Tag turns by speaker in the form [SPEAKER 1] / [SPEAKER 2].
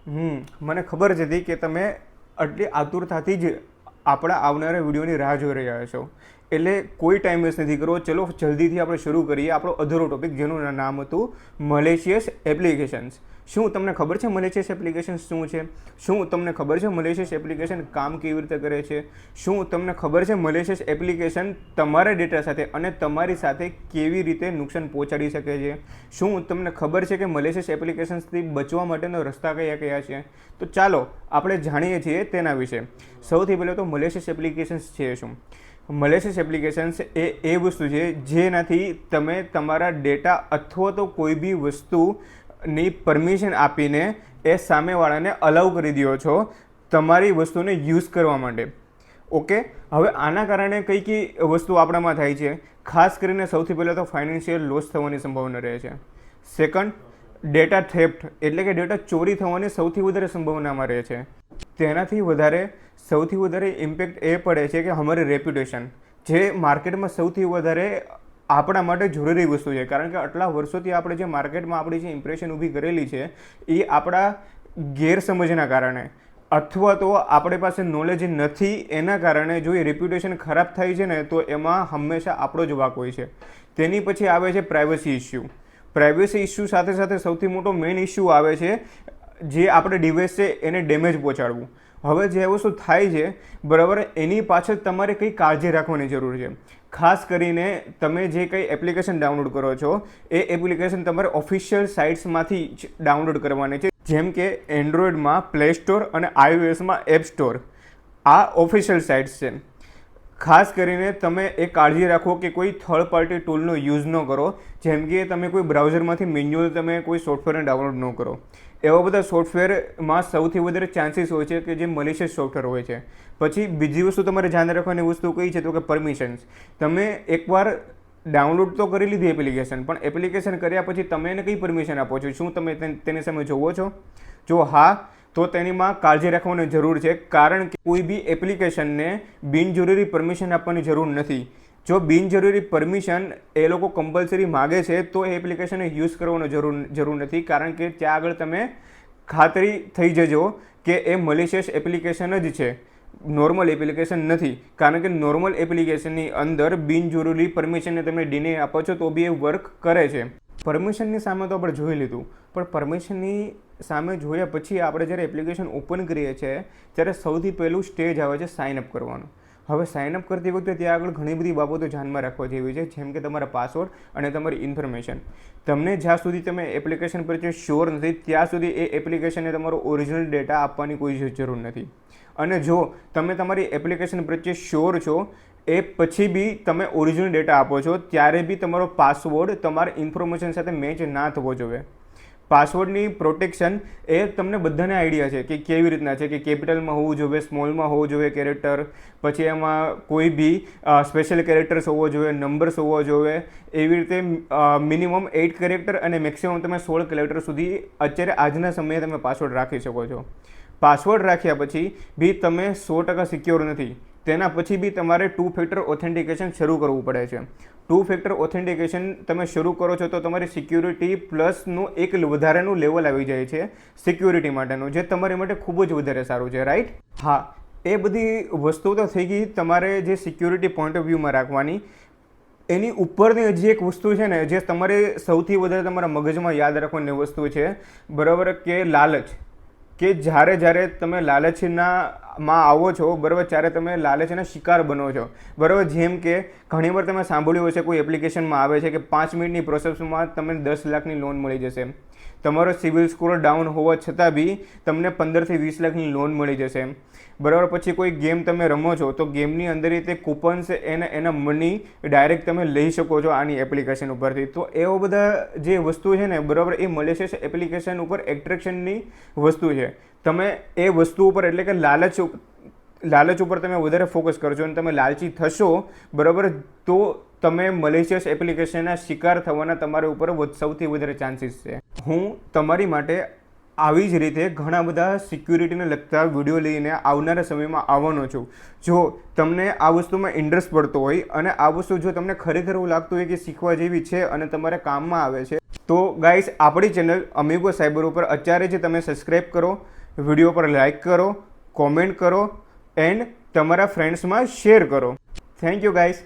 [SPEAKER 1] મને ખબર જ હતી કે તમે આટલી આતુરતાથી જ આપણા આવનારા વિડીયોની રાહ જોઈ રહ્યા છો, એટલે કોઈ ટાઈમ વેસ્ટ નથી કરવો. ચલો જલ્દીથી આપણે શરૂ કરીએ આપણો અધૂરો ટોપિક, જેનું નામ હતું મલેશિયસ એપ્લિકેશન્સ. શું તમને ખબર છે મલેશિયસ એપ્લિકેશન શું છે? શું તમને ખબર છે મલેશિયસ એપ્લિકેશન કામ કેવી રીતે કરે છે? શું તમને ખબર છે મલેશિયસ એપ્લિકેશન તમારા ડેટા સાથે અને તમારી સાથે કેવી રીતે નુકસાન પહોંચાડી શકે છે? શું તમને ખબર છે કે મલેશિયસ એપ્લિકેશન્સથી બચવા માટેનો રસ્તા કયા કયા છે? તો ચાલો આપણે જાણીએ છીએ તેના વિશે. સૌથી પહેલાં તો મલેશિયસ એપ્લિકેશન્સ છે શું? મલેશિયસ એપ્લિકેશન્સ એ વસ્તુ છે જેનાથી તમે તમારા ડેટા અથવા તો કોઈ બી વસ્તુની પરમિશન આપીને એ સામેવાળાને અલાઉ કરી દો છો તમારી વસ્તુને યુઝ કરવા માટે. ઓકે, હવે આના કારણે કઈ કઈ વસ્તુ આપણામાં થાય છે? ખાસ કરીને સૌથી પહેલાં તો ફાઇનાન્શિયલ લોસ થવાની સંભાવના રહે છે. સેકન્ડ, ડેટા થેફ્ટ એટલે કે ડેટા ચોરી થવાની સૌથી વધારે સંભાવનામાં રહે છે. તેનાથી વધારે સૌથી વધારે ઇમ્પેક્ટ એ પડે છે કે અમારી રેપ્યુટેશન, જે માર્કેટમાં સૌથી વધારે આપણા માટે જરૂરી વસ્તુ છે. કારણ કે આટલા વર્ષોથી આપણે જે માર્કેટમાં આપણી જે ઇમ્પ્રેશન ઊભી કરેલી છે એ આપણા ગેરસમજના કારણે અથવા તો આપણી પાસે નોલેજ નથી એના કારણે જો એ રેપ્યુટેશન ખરાબ થાય છે ને તો એમાં હંમેશા આપણો જ વાંક હોય છે. તેની પછી આવે છે પ્રાઇવસી ઇસ્યુ. પ્રાઇવસી ઇસ્યુ સાથે સાથે સૌથી મોટો મેઇન ઇસ્યુ આવે છે જે આપણે ડિવાઇસ છે એને ડેમેજ પહોંચાડવું. હવે જે વસ્તુ થાય છે બરાબર, એની પાછળ તમારે કંઈ કાળજી રાખવાની જરૂર છે. ખાસ કરીને તમે જે કંઈ એપ્લિકેશન ડાઉનલોડ કરો છો એ એપ્લિકેશન તમારે ઓફિશિયલ સાઇટ્સમાંથી જ ડાઉનલોડ કરવાની છે. જેમ કે એન્ડ્રોઈડમાં પ્લે સ્ટોર અને iOSમાં એપ સ્ટોર, આ ઓફિશિયલ સાઇટ્સ છે. ખાસ કરીને તમે એ કાળજી રાખો કે કોઈ થર્ડ પાર્ટી ટૂલનો યુઝ ન કરો. જેમ કે તમે કોઈ બ્રાઉઝરમાંથી મેન્યુઅલ તમે કોઈ સોફ્ટવેરને ડાઉનલોડ ન કરો. એવા બધા સોફ્ટવેરમાં સૌથી વધારે ચાન્સીસ હોય છે કે જે મલેશિયસ સોફ્ટવેર હોય છે. પછી બીજી વસ્તુ તમારે ધ્યાન રાખવાની વસ્તુ કઈ છે તો કે પરમિશન્સ. તમે એકવાર ડાઉનલોડ તો કરી લીધી એપ્લિકેશન, પણ એપ્લિકેશન કર્યા પછી તમે એને કઈ પરમિશન આપો છો? શું તમે તેની સામે જોવો છો? જો હા, તો તેનીમાં કાળજી રાખવાની જરૂર છે. કારણ કે કોઈ બી એપ્લિકેશનને બિનજરૂરી પરમિશન આપવાની જરૂર નથી. જો બિનજરૂરી પરમિશન એ લોકો કમ્પલસરી માગે છે તો એ એપ્લિકેશનને યુઝ કરવાનો જરૂર નથી. કારણ કે ત્યાં આગળ તમે ખાતરી થઈ જજો કે એ મલેશિયસ એપ્લિકેશન જ છે, નોર્મલ એપ્લિકેશન નથી. કારણ કે નોર્મલ એપ્લિકેશનની અંદર બિનજરૂરી પરમિશનને તમે ડિને આપો છો તો બી એ વર્ક કરે છે. પરમિશનની સામે તો આપણે જોઈ લીધું, પણ પરમિશનની સામે જોયા પછી આપણે જ્યારે એપ્લિકેશન ઓપન કરીએ છીએ ત્યારે સૌથી પહેલું સ્ટેજ આવે છે સાઇન અપ કરવાનું. હવે સાઇન અપ કરતી વખતે ત્યાં આગળ ઘણી બધી બાબતો ધ્યાનમાં રાખવા જેવી છે. જેમ કે તમારા પાસવર્ડ અને તમારી ઇન્ફોર્મેશન. તમને જ્યાં સુધી તમે એપ્લિકેશન પર શ્યોર નથી ત્યાં સુધી એ એપ્લિકેશનને તમારો ઓરિજિનલ ડેટા આપવાની કોઈ જરૂર નથી. અને જો તમે તમારી એપ્લિકેશન પ્રત્યે શ્યોર છો એ પછી બી તમે ઓરિજિનલ ડેટા આપો છો ત્યારે બી તમારો પાસવર્ડ તમારા ઇન્ફોર્મેશન સાથે મેચ ના થવો જોઈએ. પાસવર્ડની પ્રોટેક્શન એ તમને બધાને આઈડિયા છે કે કેવી રીતના છે, કે કેપિટલમાં હોવું જોઈએ, સ્મોલમાં હોવું જોઈએ કેરેક્ટર, પછી એમાં કોઈ બી સ્પેશિયલ કેરેક્ટર્સ હોવો જોઈએ, નંબર્સ હોવો જોઈએ. એવી રીતે મિનિમમ 8 કેરેક્ટર અને મેક્સિમમ તમે 16 કેરેક્ટર સુધી અત્યારે આજના સમયે તમે પાસવર્ડ રાખી શકો છો. પાસવર્ડ રાખ્યા પછી બી તમે 100% સિક્યોર નથી. તેના પછી બી તમારે 2 ફેક્ટર ઓથેન્ટિકેશન શરૂ કરવું પડે છે. 2 ફેક્ટર ઓથેન્ટિકેશન તમે શરૂ કરો છો તો તમારી સિક્યુરિટી પ્લસનું એક વધારેનું લેવલ આવી જાય છે સિક્યુરિટી માટેનું, જે તમારી માટે ખૂબ જ વધારે સારું છે. રાઈટ? હા, એ બધી વસ્તુઓ તો થઈ ગઈ તમારે જે સિક્યુરિટી પોઈન્ટ ઓફ વ્યૂમાં રાખવાની. એની ઉપરની હજી એક વસ્તુ છે ને જે તમારે સૌથી વધારે તમારા મગજમાં યાદ રાખવાની વસ્તુ છે બરાબર, કે લાલચ. કે જ્યારે તમે લાલચમાં આવો છો બરાબર, ત્યારે તમે લાલચના શિકાર બનો છો બરાબર. જેમ કે ઘણીવાર તમે સાંભળ્યું હશે કોઈ એપ્લિકેશનમાં આવે છે કે 5 મિનિટની પ્રોસેસમાં તમને 10 લાખની લોન મળી જશે. તમારો સિવિલ સ્કોર ડાઉન હોવા છતાં બી તમને 15 થી 20 લાખની લોન મળી જશે બરાબર. પછી કોઈ ગેમ તમે રમો છો તો ગેમની અંદર તે કૂપન્સ એના મની ડાયરેક્ટ તમે લઈ શકો છો આની એપ્લિકેશન ઉપરથી. તો એવો બધા જે વસ્તુ છે ને બરાબર, એ મલેશિયસ એપ્લિકેશન ઉપર એટ્રેક્શનની વસ્તુ છે. તમે એ વસ્તુ ઉપર એટલે કે લાલચ ઉપર તમે વધારે ફોકસ કરશો અને તમે લાલચી થશો બરાબર, તો તમે મલેશિયસ એપ્લિકેશનના શિકાર થવાના તમારા ઉપર સૌથી વધારે ચાન્સીસ છે. હું તમારી માટે આવી જ રીતે ઘણા બધા સિક્યુરિટીને લગતા વિડીયો લઈને આવનારા સમયમાં આવવાનો છું. જો તમને આ વસ્તુમાં ઇન્ટરેસ્ટ પડતો હોય અને આ વસ્તુ જો તમને ખરેખર એવું લાગતું હોય કે શીખવા જેવી છે અને તમારે કામમાં આવે છે, તો ગાઈસ આપણી ચેનલ અમિગો સાયબર ઉપર અત્યારે જ તમે સબસ્ક્રાઈબ કરો, વિડીયો પર લાઇક કરો, કોમેન્ટ કરો એન્ડ તમારા ફ્રેન્ડ્સમાં શેર કરો. Thank you guys.